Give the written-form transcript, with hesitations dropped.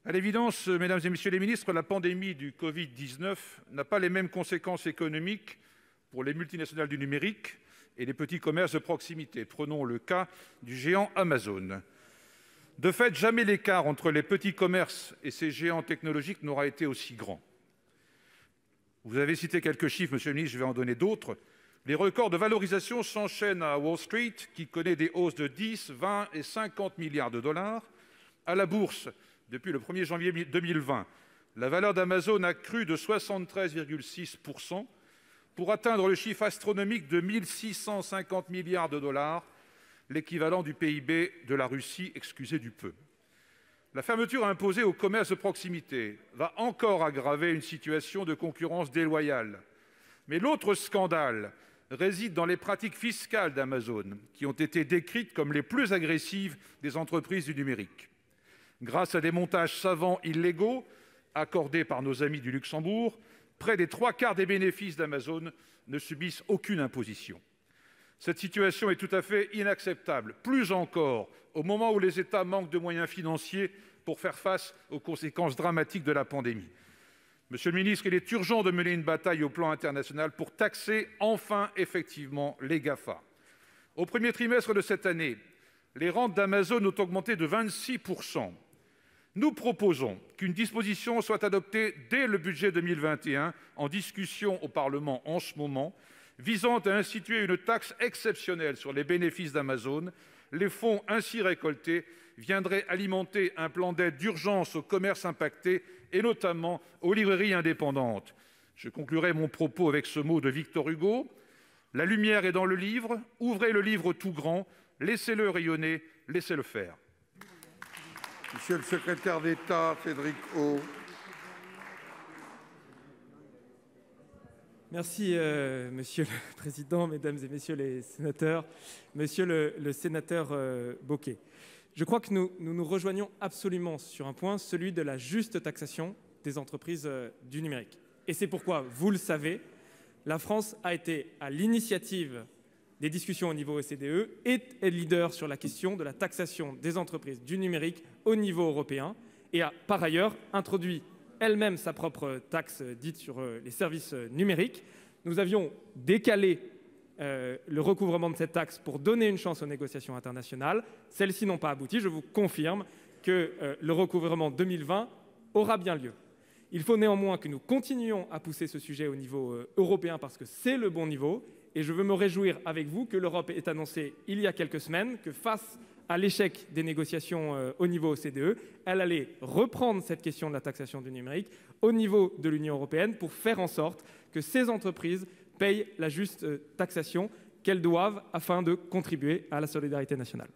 À l'évidence, mesdames et messieurs les ministres, la pandémie du Covid-19 n'a pas les mêmes conséquences économiques pour les multinationales du numérique et les petits commerces de proximité. Prenons le cas du géant Amazon. De fait, jamais l'écart entre les petits commerces et ces géants technologiques n'aura été aussi grand. Vous avez cité quelques chiffres, monsieur le ministre, je vais en donner d'autres. Les records de valorisation s'enchaînent à Wall Street, qui connaît des hausses de 10, 20 et 50 milliards de dollars. À la bourse, depuis le 1er janvier 2020, la valeur d'Amazon a crû de 73,6% pour atteindre le chiffre astronomique de 1 650 milliards de dollars, l'équivalent du PIB de la Russie, excusez du peu. La fermeture imposée au commerce de proximité va encore aggraver une situation de concurrence déloyale. Mais l'autre scandale réside dans les pratiques fiscales d'Amazon, qui ont été décrites comme les plus agressives des entreprises du numérique. Grâce à des montages savants illégaux accordés par nos amis du Luxembourg, près des 3/4 des bénéfices d'Amazon ne subissent aucune imposition. Cette situation est tout à fait inacceptable, plus encore au moment où les États manquent de moyens financiers pour faire face aux conséquences dramatiques de la pandémie. Monsieur le ministre, il est urgent de mener une bataille au plan international pour taxer enfin effectivement les GAFA. Au premier trimestre de cette année, les rentes d'Amazon ont augmenté de 26%. Nous proposons qu'une disposition soit adoptée dès le budget 2021, en discussion au Parlement en ce moment, visant à instituer une taxe exceptionnelle sur les bénéfices d'Amazon. Les fonds ainsi récoltés viendraient alimenter un plan d'aide d'urgence aux commerces impactés et notamment aux librairies indépendantes. Je conclurai mon propos avec ce mot de Victor Hugo : la lumière est dans le livre, ouvrez le livre tout grand, laissez-le rayonner, laissez-le faire. Monsieur le secrétaire d'État, Cédric O. Merci, Monsieur le Président, Mesdames et Messieurs les sénateurs. Monsieur le sénateur Bocquet, je crois que nous rejoignons absolument sur un point, celui de la juste taxation des entreprises du numérique. Et c'est pourquoi, vous le savez, la France a été à l'initiative des discussions au niveau OCDE et est leader sur la question de la taxation des entreprises du numérique au niveau européen et a par ailleurs introduit elle-même sa propre taxe dite sur les services numériques. Nous avions décalé le recouvrement de cette taxe pour donner une chance aux négociations internationales. Celles-ci n'ont pas abouti. Je vous confirme que le recouvrement 2020 aura bien lieu. Il faut néanmoins que nous continuions à pousser ce sujet au niveau européen parce que c'est le bon niveau. Et je veux me réjouir avec vous que l'Europe ait annoncé il y a quelques semaines que face à l'échec des négociations au niveau OCDE, elle allait reprendre cette question de la taxation du numérique au niveau de l'Union européenne pour faire en sorte que ces entreprises payent la juste taxation qu'elles doivent afin de contribuer à la solidarité nationale.